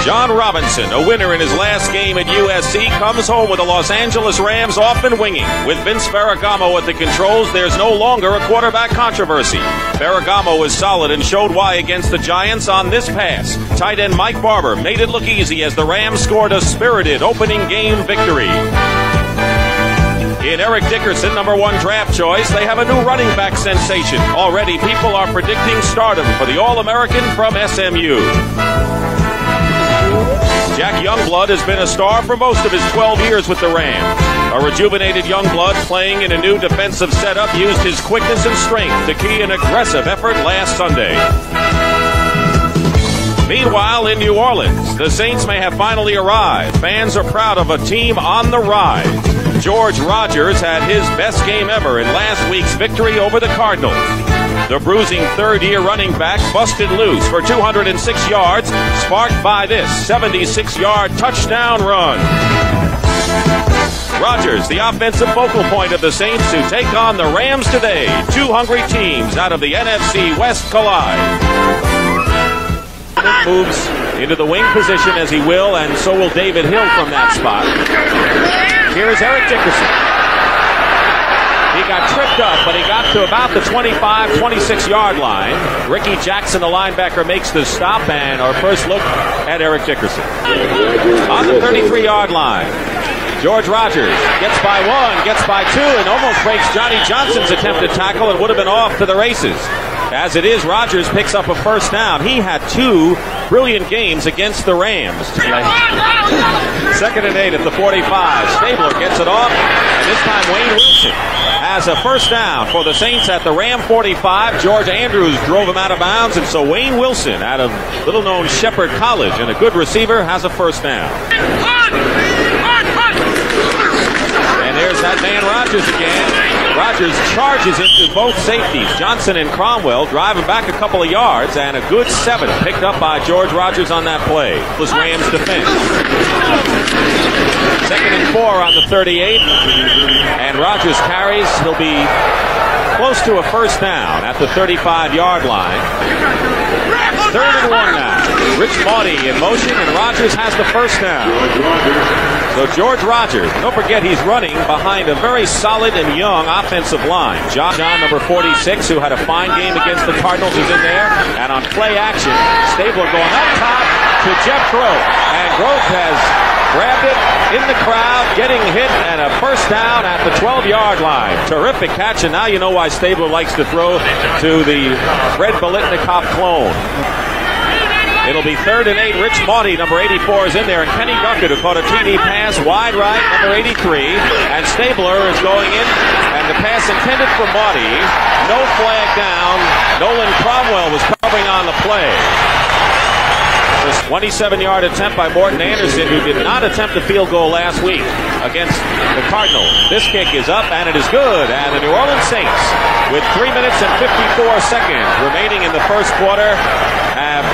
John Robinson, a winner in his last game at USC, comes home with the Los Angeles Rams off and winging. With Vince Ferragamo at the controls, there's no longer a quarterback controversy. Ferragamo was solid and showed why against the Giants on this pass. Tight end Mike Barber made it look easy as the Rams scored a spirited opening game victory. In Eric Dickerson, #1 draft choice, they have a new running back sensation. Already, people are predicting stardom for the All-American from SMU. Jack Youngblood has been a star for most of his 12 years with the Rams. A rejuvenated Youngblood playing in a new defensive setup used his quickness and strength to key an aggressive effort last Sunday. Meanwhile, in New Orleans, the Saints may have finally arrived. Fans are proud of a team on the rise. George Rogers had his best game ever in last week's victory over the Cardinals. The bruising third-year running back busted loose for 206 yards, sparked by this 76-yard touchdown run. Rogers, the offensive focal point of the Saints, who take on the Rams today. Two hungry teams out of the NFC West collide. Moves into the wing position as he will, and so will David Hill from that spot. Here is Eric Dickerson. He got tripped up, but he got to about the 25, 26-yard line. Ricky Jackson, the linebacker, makes the stop, and our first look at Eric Dickerson. On the 33-yard line, George Rogers gets by one, gets by two, and almost breaks Johnny Johnson's attempted tackle and would have been off to the races. As it is, Rogers picks up a first down. He had two brilliant games against the Rams. 2nd and 8 at the 45. Stabler gets it off, and this time Wayne Wilson has a first down for the Saints at the Ram 45. George Andrews drove him out of bounds, and so Wayne Wilson out of little-known Shepherd College and a good receiver has a first down. And there's that man Rogers again. Rogers charges into both safeties. Johnson and Cromwell driving back a couple of yards, and a good 7 picked up by George Rogers on that play. This Rams defense. 2nd and 4 on the 38, and Rogers carries. He'll be close to a first down at the 35-yard line. 3rd and 1 now. Rich Maudie in motion, and Rogers has the first down. So George Rogers, don't forget he's running behind a very solid and young offensive line. John, number 46, who had a fine game against the Cardinals, is in there. And on play action, Stabler going up top to Jeff Grove. And Grove has grabbed it in the crowd, getting hit, and a first down at the 12-yard line. Terrific catch, and now you know why Stabler likes to throw to the Fred Biletnikoff clone. It'll be 3rd and 8. Rich Maudie, number 84, is in there. And Kenny Duckett, who caught a TD pass wide right, number 83. And Stabler is going in. And the pass intended for Maudie. No flag down. Nolan Cromwell was covering on the play. This 27-yard attempt by Morton Anderson, who did not attempt a field goal last week against the Cardinals. This kick is up, and it is good. And the New Orleans Saints, with 3 minutes and 54 seconds remaining in the first quarter, have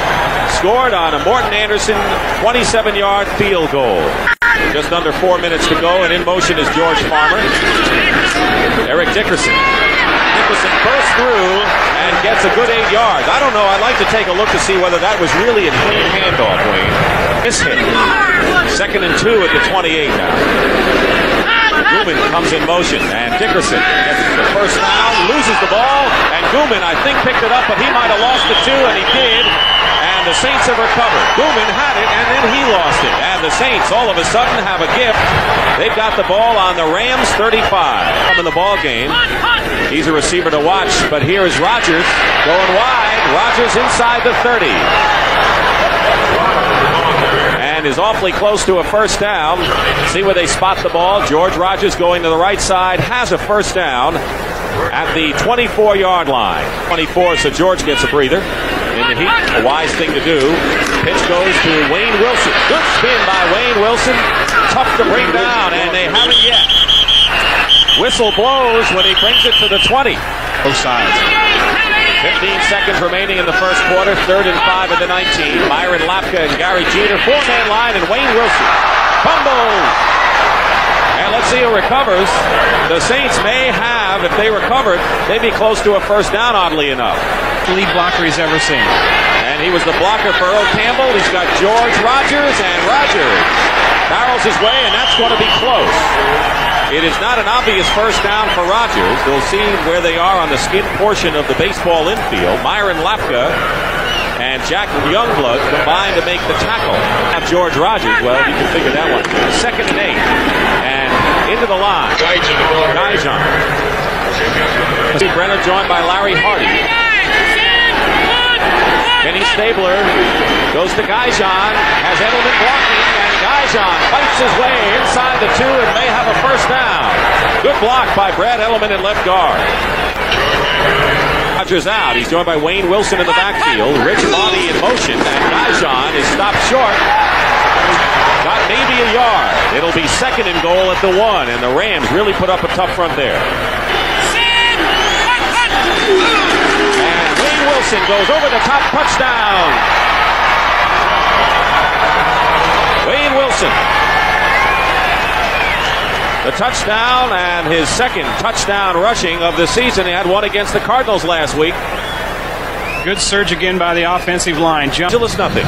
scored on a Morton Anderson 27-yard field goal. Just under 4 minutes to go, and in motion is George Farmer. Eric Dickerson. Dickerson bursts through and gets a good 8 yards. I don't know. I'd like to take a look to see whether that was really a clean handoff, Wayne. Miss hit. 2nd and 2 at the 28 now. Gooman comes in motion, and Dickerson gets the first down, loses the ball, and Gooman, I think, picked it up, but he might have lost it too, and he did. And the Saints have recovered. Gooman had it, and then he lost it. And the Saints, all of a sudden, have a gift. They've got the ball on the Rams 35. In the ball game, he's a receiver to watch, but here is Rogers going wide. Rogers inside the 30. And is awfully close to a first down. See where they spot the ball. George Rogers going to the right side, has a first down at the 24-yard line. 24, so George gets a breather. In the heat, a wise thing to do. Pitch goes to Wayne Wilson. Good spin by Wayne Wilson. Tough to bring down, and they haven't yet. Whistle blows when he brings it to the 20. Both sides. 15 seconds remaining in the first quarter. 3rd and 5 at the 19. Myron Lapka and Gary Jeter. 4-man line, and Wayne Wilson. Fumble! And let's see who recovers. The Saints may have, if they recovered, they'd be close to a first down, oddly enough. Lead blocker he's ever seen. And he was the blocker for Earl Campbell. He's got George Rogers, and Rogers barrels his way, and that's going to be close. It is not an obvious first down for Rogers. They'll see where they are on the skin portion of the baseball infield. Myron Lapka and Jack Youngblood combined to make the tackle. Now George Rogers, well, you can figure that one. 2nd and 8. And into the line. Gaijon. Brenner joined by Larry Hardy. Kenny Stabler goes to Gaijon, has Edelman blocking, and Gaijon fights his way inside the 2 and may have a first down. Good block by Brad Edelman at left guard. Rogers out. He's joined by Wayne Wilson in the backfield. Rich Monty in motion, and Gaijon is stopped short. Got maybe a yard. It'll be 2nd and goal at the 1, and the Rams really put up a tough front there. Wilson goes over the top, touchdown. Wayne Wilson. The touchdown, and his 2nd touchdown rushing of the season. He had one against the Cardinals last week. Good surge again by the offensive line. Still is nothing.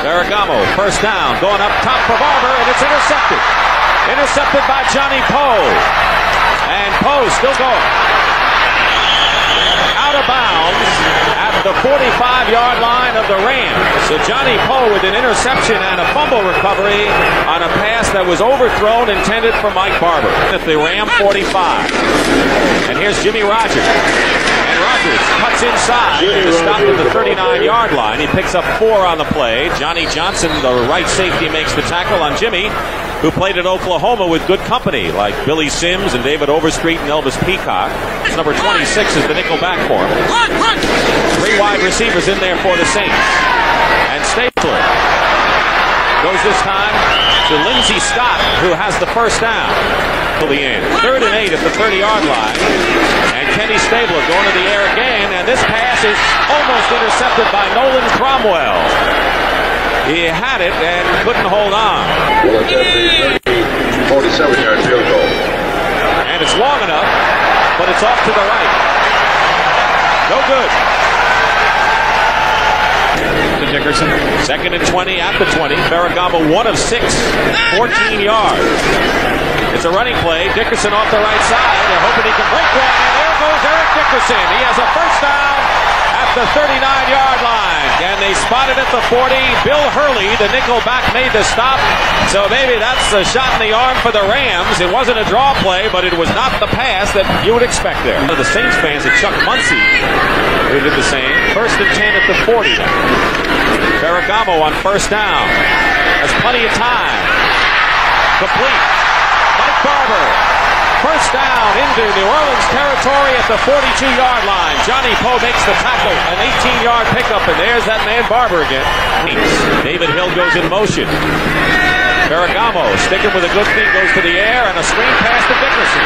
Ferragamo, first down, going up top for Barber, and it's intercepted. Intercepted by Johnny Poe. And Poe still going. Out of bounds at the 45-yard line of the Rams. So Johnny Poe with an interception and a fumble recovery on a pass that was overthrown, intended for Mike Barber at the Ram 45. And here's Jimmy Rogers. And Rogers cuts inside to stop at the 39-yard line. He picks up 4 on the play. Johnny Johnson, the right safety, makes the tackle on Jimmy, who played at Oklahoma with good company like Billy Sims and David Overstreet and Elvis Peacock. Number 26 is the nickel back for him. 3 wide receivers in there for the Saints. And Stabler goes this time to Lindsey Scott, who has the first down to the end. 3rd and 8 at the 30-yard line. And Kenny Stabler going to the air again, and this pass is almost intercepted by Nolan Cromwell. He had it and couldn't hold on. 47-yard field goal. And it's long enough, but it's off to the right. No good. To Dickerson. 2nd and 20 at the 20. Ferragamo 1 of 6, 14 yards. It's a running play. Dickerson off the right side. They're hoping he can break one. And there goes Eric Dickerson. He has a first down at the 39-yard line. And they spotted at the 40. Bill Hurley, the nickel back, made the stop. So maybe that's a shot in the arm for the Rams. It wasn't a draw play, but it was not the pass that you would expect there. The Saints fans at Chuck Muncie, who did the same. 1st and 10 at the 40. Ferragamo on first down. Has plenty of time. Complete. Mike Barber. First down into New Orleans territory at the 42-yard line. Johnny Poe makes the tackle, an 18-yard pickup, and there's that man Barber again. David Hill goes in motion. Ferragamo sticking with a good feet, goes to the air, and a screen pass to Dickerson.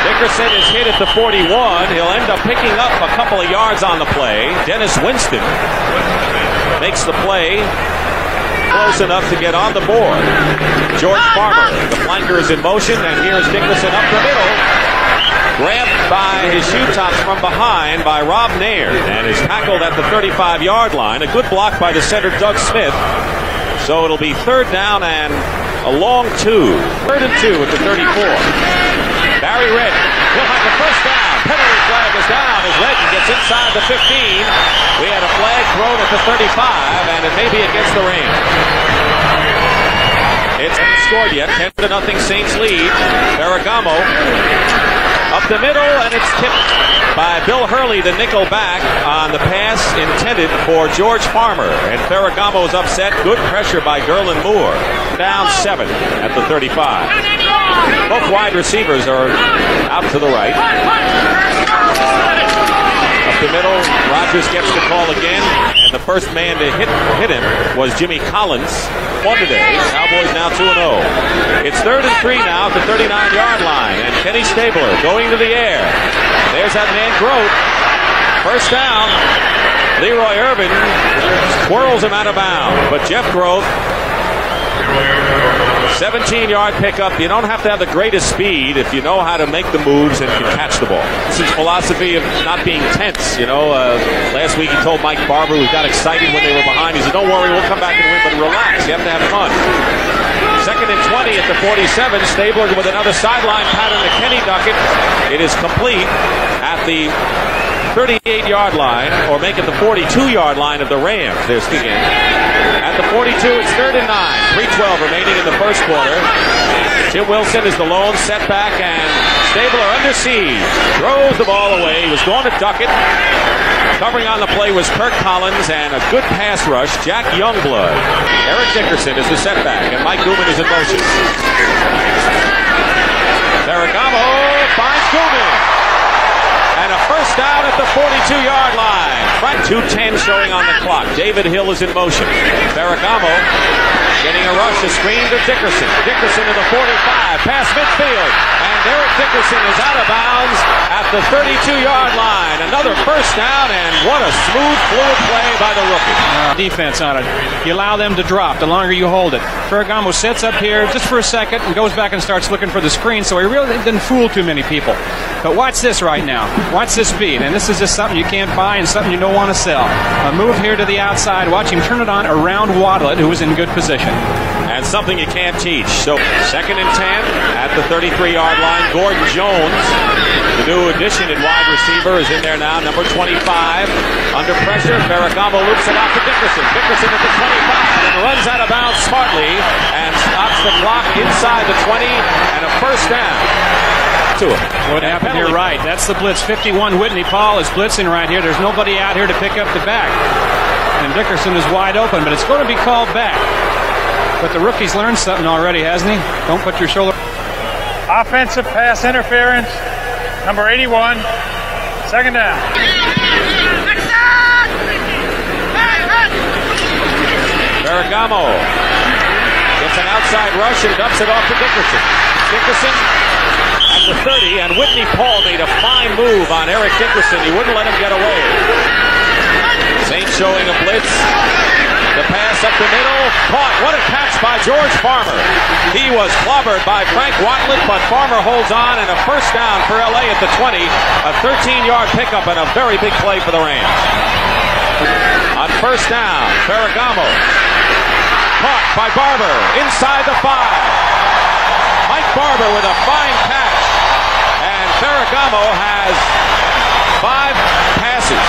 Dickerson is hit at the 41. He'll end up picking up a couple of yards on the play. Dennis Winston makes the play close enough to get on the board. George Farmer, the flanker, is in motion, and here's Dickerson up the middle. Grabbed by his shoe tops from behind by Rob Nairn, and is tackled at the 35-yard line. A good block by the center, Doug Smith. So it'll be 3rd down and a long 2. 3rd and 2 at the 34. Barry Redden will have the first down. Penalty flag is down as Redden gets inside the 15. We had a flag thrown at the 35, and it may be against the Rams. It's not scored yet. 10-0 Saints lead. Ferragamo up the middle, and it's tipped by Bill Hurley, the nickel back, on the pass intended for George Farmer. And Ferragamo's upset. Good pressure by Gerlin Moore. Down 7 at the 35. Both wide receivers are out to the right. Up the middle, Rogers gets the call again, and the first man to hit him was Jimmy Collins. 1 today. Cowboys now 2-0. It's 3rd and 3 now at the 39-yard line, and Kenny Stabler going to the air. There's that man Grote. First down. Leroy Irvin twirls him out of bounds, but Jeff Grote 17-yard pickup. You don't have to have the greatest speed if you know how to make the moves and can catch the ball. This is philosophy of not being tense. Last week he told Mike Barber, who got excited when they were behind, he said, don't worry, we'll come back and win, but relax. You have to have fun. 2nd and 20 at the 47. Stabler with another sideline pattern to Kenny Duckett. It is complete at the 38-yard line, or make it the 42-yard line of the Rams. There's again. At the 42, it's 3rd and 9. 3:12 remaining in the first quarter. Jim Wilson is the lone setback, and Stabler under siege. Throws the ball away. He was going to Duckett. Covering on the play was Kirk Collins, and a good pass rush, Jack Youngblood. Eric Dickerson is the setback, and Mike Newman is in motion. Ferragamo finds Newman. And a first down at the 42-yard line. 2:10 showing on the clock. David Hill is in motion. Ferragamo getting a rush, a screen to Dickerson. Dickerson to the 45, past midfield. And Eric Dickerson is out of bounds at the 32-yard line. Another first down, and what a smooth, fluid play by the rookie. Defense on it. You allow them to drop the longer you hold it. Ferragamo sets up here just for a second and goes back and starts looking for the screen, so he really didn't fool too many people. But watch this right now. Watch this speed. And this is just something you can't buy and something you don't want to sell. A move here to the outside. Watch him turn it on around Wadlett, who was in good position. And something you can't teach. So 2nd and 10 at the 33-yard line. Gordon Jones, the new addition at wide receiver, is in there now. Number 25. Under pressure, Ferragamo loops it out to Dickerson. Dickerson at the 25 and runs out of bounds smartly and stops the clock inside the 20 and a first down. What happened here, right? That's the blitz. 51 Whitney Paul is blitzing right here. There's nobody out here to pick up the back. And Dickerson is wide open, but it's going to be called back. But the rookie's learned something already, hasn't he? Don't put your shoulder. Offensive pass interference, number 81, 2nd down. Ferragamo gets an outside rush and dumps it off to Dickerson. Dickerson at the 30, and Whitney Paul made a fine move on Eric Dickerson. He wouldn't let him get away. Saints showing a blitz. The pass up the middle. Caught. What a catch by George Farmer. He was clobbered by Frank Watlet, but Farmer holds on, and a first down for LA at the 20. A 13-yard pickup and a very big play for the Rams. On first down, Ferragamo. Caught by Barber inside the 5. Mike Barber with a fine catch. And Ferragamo has 5 passes.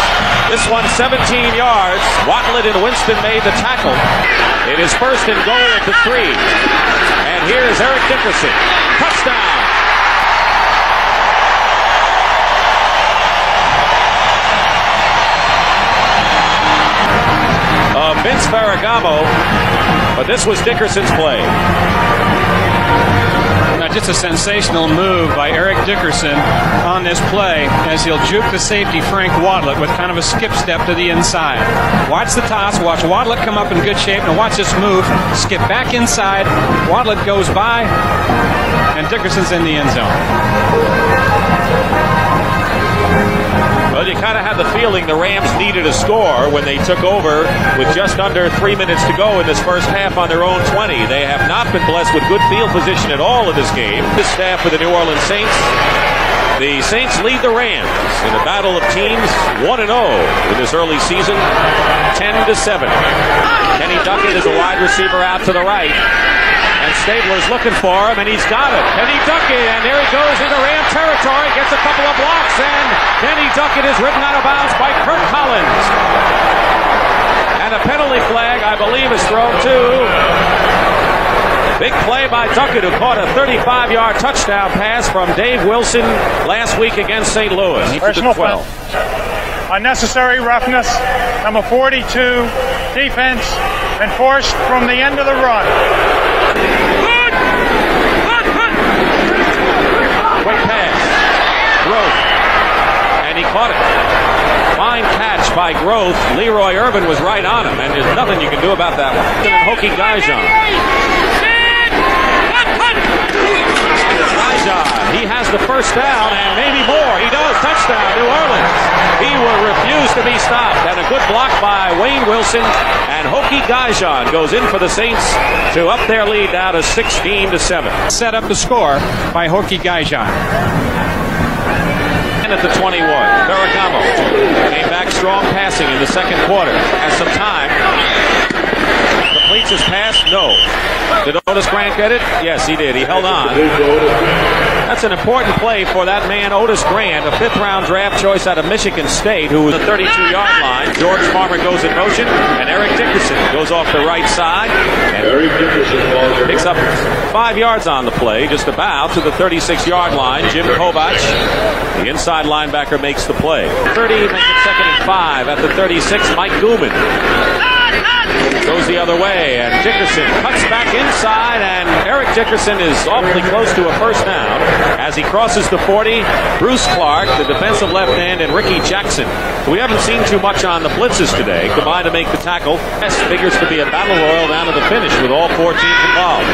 This one 17 yards. Watlet and Winston made the tackle. It is 1st and goal at the 3. And here's Eric Dickerson. Touchdown. Vince Ferragamo, but this was Dickerson's play. Just a sensational move by Eric Dickerson on this play as he'll juke the safety Frank Wadlet with kind of a skip step to the inside. Watch the toss, watch Wadlet come up in good shape, and watch this move, skip back inside, Wadlet goes by, and Dickerson's in the end zone. Well, you kind of had the feeling the Rams needed a score when they took over with just under 3 minutes to go in this first half on their own 20. They have not been blessed with good field position at all in this game. This staff for the New Orleans Saints. The Saints lead the Rams in a battle of teams 1-0 in this early season, 10-7. Kenny Duckett is a wide receiver out to the right. And Stabler's looking for him, and he's got it. Kenny Duckett, and there he goes into Ram territory, gets a couple of blocks, and Kenny Duckett is ridden out of bounds by Kirk Collins. And a penalty flag, I believe, is thrown too. Big play by Duckett, who caught a 35-yard touchdown pass from Dave Wilson last week against St. Louis. Personal 12. Unnecessary roughness, number 42, defense, enforced from the end of the run. Quick pass. Groth. And he caught it. Fine catch by Groth. Leroy Irvin was right on him, and there's nothing you can do about that one. And Hokie Gajan. Gajan, he has the first down, and maybe more. He does. Touchdown, New Orleans. He will refuse to be stopped, and a good block by Wayne Wilson, and Hokie Gajan goes in for the Saints to up their lead now to 16-7. Set up the score by Hokie Gajan. And at the 21, Ferragamo came back strong passing in the second quarter. Has some time. Completes his pass? No. Did Otis Grant get it? Yes, he did. He held on. That's an important play for that man, Otis Grant, a fifth-round draft choice out of Michigan State, who was at the 32-yard line. George Farmer goes in motion, and Eric Dickerson goes off the right side and picks up 5 yards on the play, just about to the 36-yard line. Jim Kovach, the inside linebacker, makes the play. 30, make it 2nd and 5 at the 36. Mike Gooman goes the other way, and Dickerson cuts back inside, and Eric Dickerson is awfully close to a first down as he crosses the 40. Bruce Clark, the defensive left end, and Ricky Jackson. We haven't seen too much on the blitzes today, combined to make the tackle. This figures to be a battle royal down to the finish with all 4 teams involved.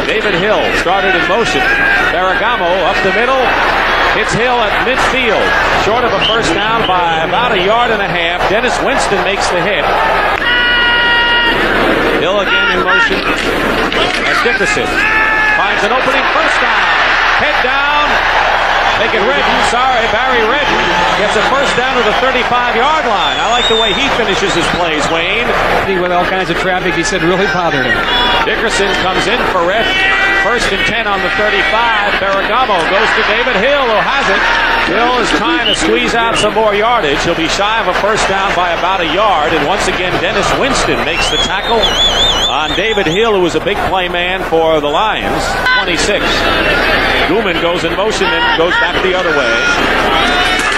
David Hill started in motion. Ferragamo up the middle. Hits Hill at midfield, short of a first down by about 1.5 yards. Dennis Winston makes the hit. Hill again in motion. As Dickerson finds an opening, first down. Head down. Making Redden, Barry Redden gets a first down to the 35-yard line. I like the way he finishes his plays, Wayne. With all kinds of traffic, he said really bothered him. Dickerson comes in for Redden. 1st and 10 on the 35. Ferragamo goes to David Hill, who has it. Hill is trying to squeeze out some more yardage. He'll be shy of a first down by about 1 yard. And once again, Dennis Winston makes the tackle on David Hill, who was a big play man for the Lions. 26. Gooman goes in motion and goes back the other way.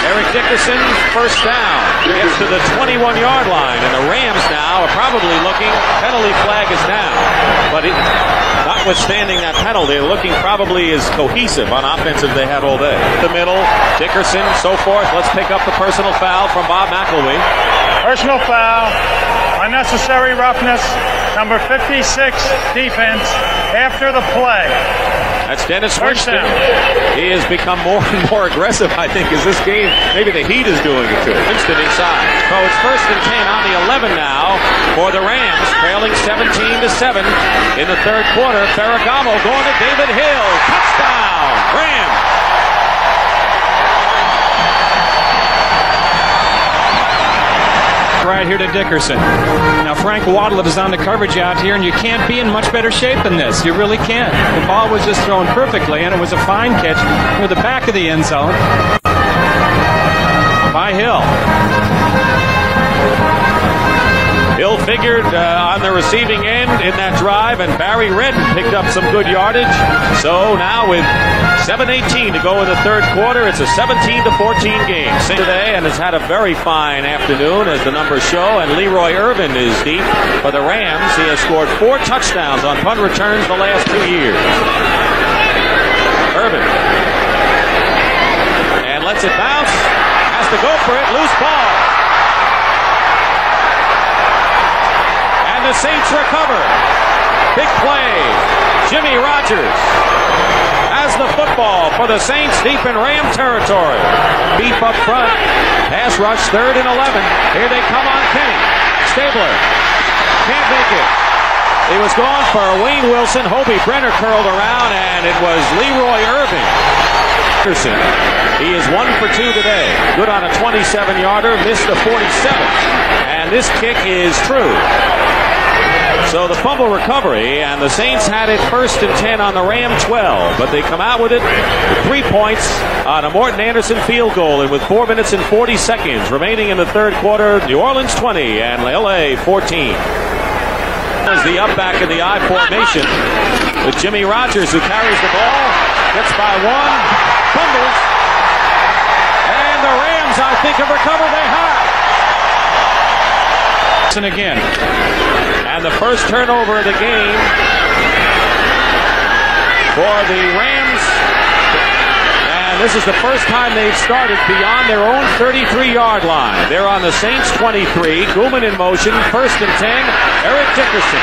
Eric Dickerson, first down, gets to the 21-yard line, and the Rams now are probably looking, penalty flag is down, but notwithstanding that penalty, they're looking probably as cohesive on offense as they had all day. The middle, Dickerson, so forth. Let's pick up the personal foul from Bob McElwee. Personal foul, unnecessary roughness, number 56, defense, after the play. That's Dennis Winston. He has become more and more aggressive, I think, as this game, maybe the heat is doing it to him. Winston inside. So it's 1st and 10 on the 11 now for the Rams, trailing 17-7 in the third quarter. Ferragamo going to David Hill. Touchdown, Rams. Right here to Dickerson. Now Frank Wadlett is on the coverage out here, and you can't be in much better shape than this. You really can't. The ball was just thrown perfectly, and it was a fine catch near the back of the end zone by Hill. Hill figured on the receiving end in that drive, and Barry Redden picked up some good yardage. So now with 7:18 to go in the third quarter, it's a 17-14 game today, and has had a very fine afternoon as the numbers show. And Leroy Irvin is deep for the Rams. He has scored 4 touchdowns on punt returns the last 2 years. Irvin. And lets it bounce. Has to go for it. Loose ball. The Saints recover. Big play. Jimmy Rogers has the football for the Saints deep in Ram territory. Beef up front. Pass rush 3rd and 11. Here they come on Kenny. Stabler can't make it. He was gone for Wayne Wilson. Hobie Brenner curled around, and it was Leroy Irvin. He is 1 for 2 today. Good on a 27-yarder. Missed a 47. And this kick is true. So the fumble recovery, and the Saints had it 1st and 10 on the Ram 12, but they come out with it with 3 points on a Morton Anderson field goal, and with 4 minutes and 40 seconds remaining in the third quarter, New Orleans 20 and LA 14. As the up back in the I formation with Jimmy Rogers, who carries the ball, gets by 1, fumbles, and the Rams, I think, have recovered. They have. And again. And the first turnover of the game for the Rams. And this is the first time they've started beyond their own 33-yard line. They're on the Saints 23. Gooman in motion. 1st and 10. Eric Dickerson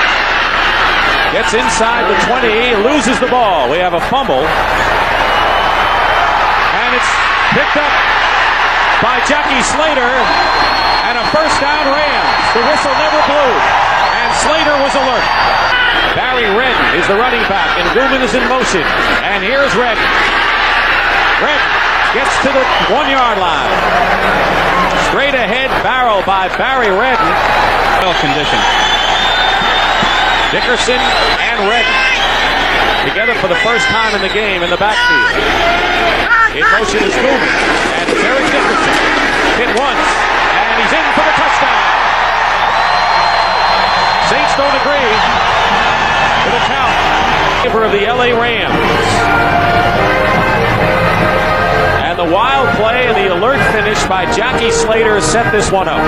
gets inside the 20. Loses the ball. We have a fumble. And it's picked up by Jackie Slater. first down, Rams. The whistle never blew, and Slater was alert. Barry Redden is the running back, and Gooman is in motion. And here's Redden. Redden gets to the 1-yard line. Straight ahead barrel by Barry Redden. Well condition. Dickerson and Redden together for the first time in the game in the backfield. In motion is Gooman, and it's Eric Dickerson. Hit once, and he's in for the touchdown. Saints don't agree with the count in favor of the LA Rams. And the wild play and the alert finish by Jackie Slater set this one up.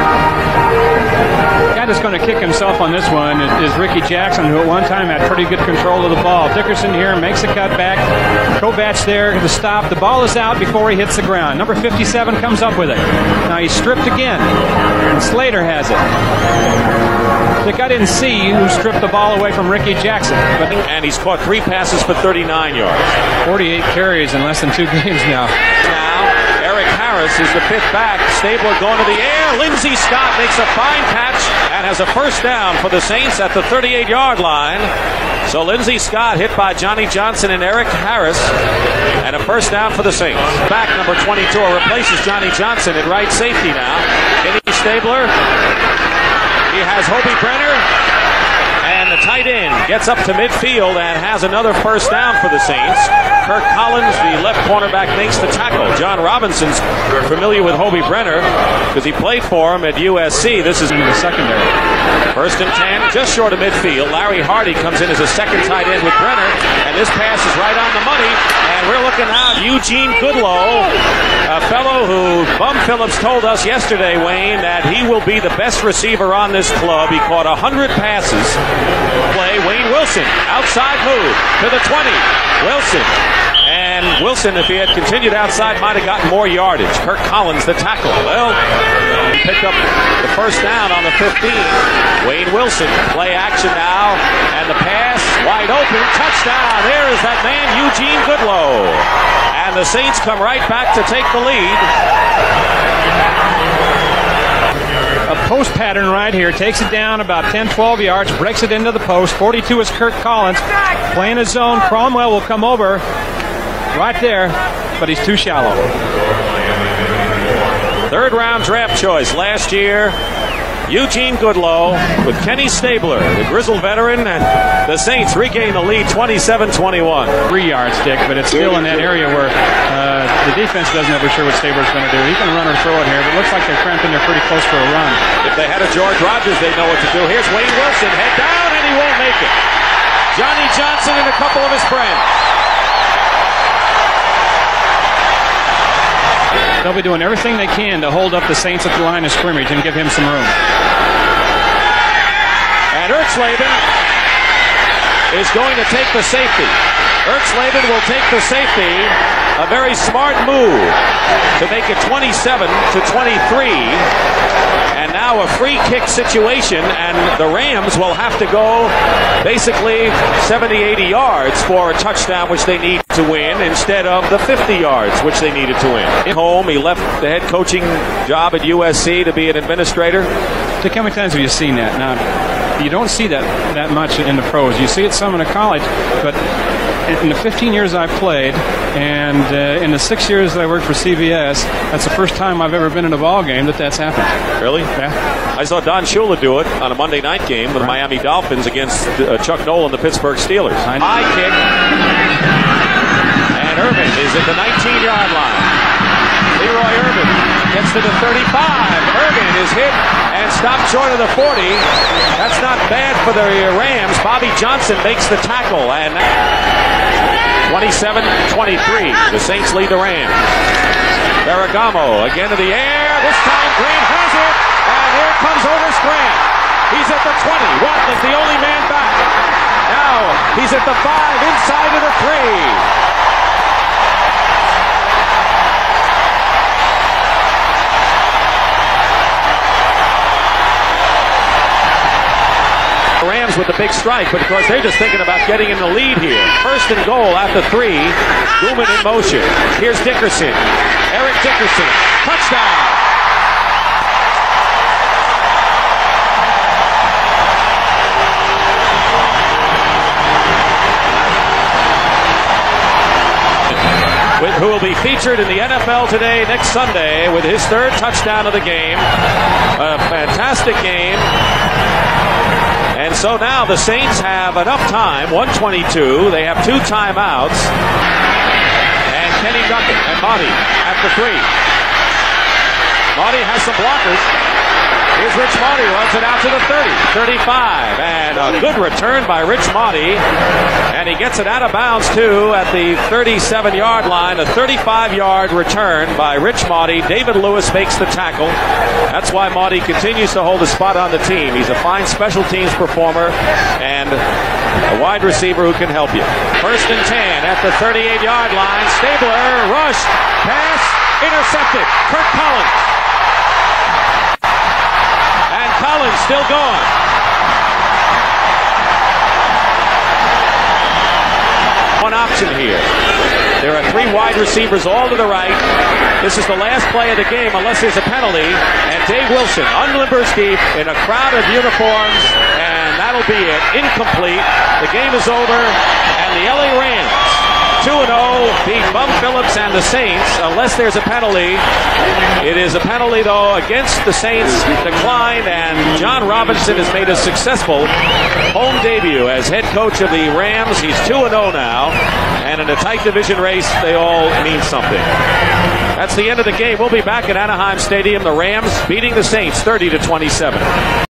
The guy that's going to kick himself on this one is Ricky Jackson, who at one time had pretty good control of the ball. Dickerson here makes a cutback. Kovach there to stop. The ball is out before he hits the ground. Number 57 comes up with it. Now he's stripped again, and Slater has it. I think I didn't see who stripped the ball away from Ricky Jackson. And he's caught 3 passes for 39 yards. 48 carries in less than 2 games now. Now, Eric Harris is the 5th back. Stabler going to the air. Lindsey Scott makes a fine catch and has a first down for the Saints at the 38-yard line. So Lindsey Scott hit by Johnny Johnson and Eric Harris, and a first down for the Saints. Back number 22 replaces Johnny Johnson at right safety now. Kenny Stabler. He has Hobie Brenner, and the tight end gets up to midfield and has another first down for the Saints. Kirk Collins, the left cornerback, makes the tackle. John Robinson's familiar with Hobie Brenner because he played for him at USC. This is into the secondary. First and 10, just short of midfield. Larry Hardy comes in as a second tight end with Brenner, and this pass is right on the money. And we're looking out Eugene Goodlow, a fellow who Bum Phillips told us yesterday, Wayne, that he will be the best receiver on this club. He caught 100 passes. Play Wayne Wilson, outside move to the 20. Wilson. And Wilson, if he had continued outside, might have gotten more yardage. Kirk Collins, the tackle. Well, he picked up the first down on the 15. Wayne Wilson, play action now, and the pass wide open, touchdown. There is that man, Eugene Goodlow. And the Saints come right back to take the lead. A post pattern right here. Takes it down about 10, 12 yards, breaks it into the post. 42 is Kirk Collins. Playing his zone. Cromwell will come over right there, but he's too shallow. 3rd round draft choice last year. Eugene Goodlow with Kenny Stabler, the grizzled veteran, and the Saints regain the lead 27-21. 3 yards, Dick, but it's still in that area where the defense doesn't ever sure what Stabler's going to do. He can run or throw it here, but it looks like they're cramping there pretty close for a run. If they had a George Rogers, they know what to do. Here's Wayne Wilson, head down, and he won't make it. Johnny Johnson and a couple of his friends. They'll be doing everything they can to hold up the Saints at the line of scrimmage and give him some room. And Ertzleben is going to take the safety. Ertzleben will take the safety. A very smart move to make it 27-23. And now a free kick situation, and the Rams will have to go basically 70-80 yards for a touchdown, which they need to win, instead of the 50 yards, which they needed to win. At home, he left the head coaching job at USC to be an administrator. Dick, how many times have you seen that? Now, you don't see that much in the pros. You see it some in the college, but in the 15 years I've played, and in the 6 years that I worked for CBS, that's the first time I've ever been in a ball game that's happened. Really? Yeah. I saw Don Shula do it on a Monday night game with the Miami Dolphins against Chuck Noll and the Pittsburgh Steelers. High kick. And Irvin is at the 19-yard line. Leroy Irvin gets to the 35. Irvin is hit and stopped short of the 40. That's not bad for the Rams. Bobby Johnson makes the tackle, and 27-23. The Saints lead the Rams. Ferragamo again to the air. This time Grant has it, and here comes Otis Grant. He's at the 20. Watlett, the only man back. Now he's at the 5, inside of the 3. Rams with the big strike, but of course they're just thinking about getting in the lead here. First and goal at the 3. Gooman in motion. Here's Dickerson. Eric Dickerson. Touchdown. who will be featured in the NFL Today next Sunday with his third touchdown of the game. A fantastic game. And so now the Saints have enough time, 1:22. They have 2 timeouts. And Kenny Duckett and Monty at the 3. Monty has some blockers. Here's Rich Monty, runs it out to the 30, 35, and a good return by Rich Monty, and he gets it out of bounds, too, at the 37-yard line, a 35-yard return by Rich Monty. David Lewis makes the tackle. That's why Monty continues to hold a spot on the team. He's a fine special teams performer and a wide receiver who can help you. 1st and 10 at the 38-yard line. Stabler, rush, pass, intercepted. Kirk Collins. Collins still going. One option here. There are 3 wide receivers all to the right. This is the last play of the game unless there's a penalty. And Dave Wilson unlimbers deep in a crowd of uniforms. And that'll be it. Incomplete. The game is over. And the LA Rams 2-0 beat Bum Phillips and the Saints unless there's a penalty. It is a penalty, though, against the Saints. Declined, and John Robinson has made a successful home debut as head coach of the Rams. He's 2-0 now, and in a tight division race, they all mean something. That's the end of the game. We'll be back at Anaheim Stadium. The Rams beating the Saints 30-27.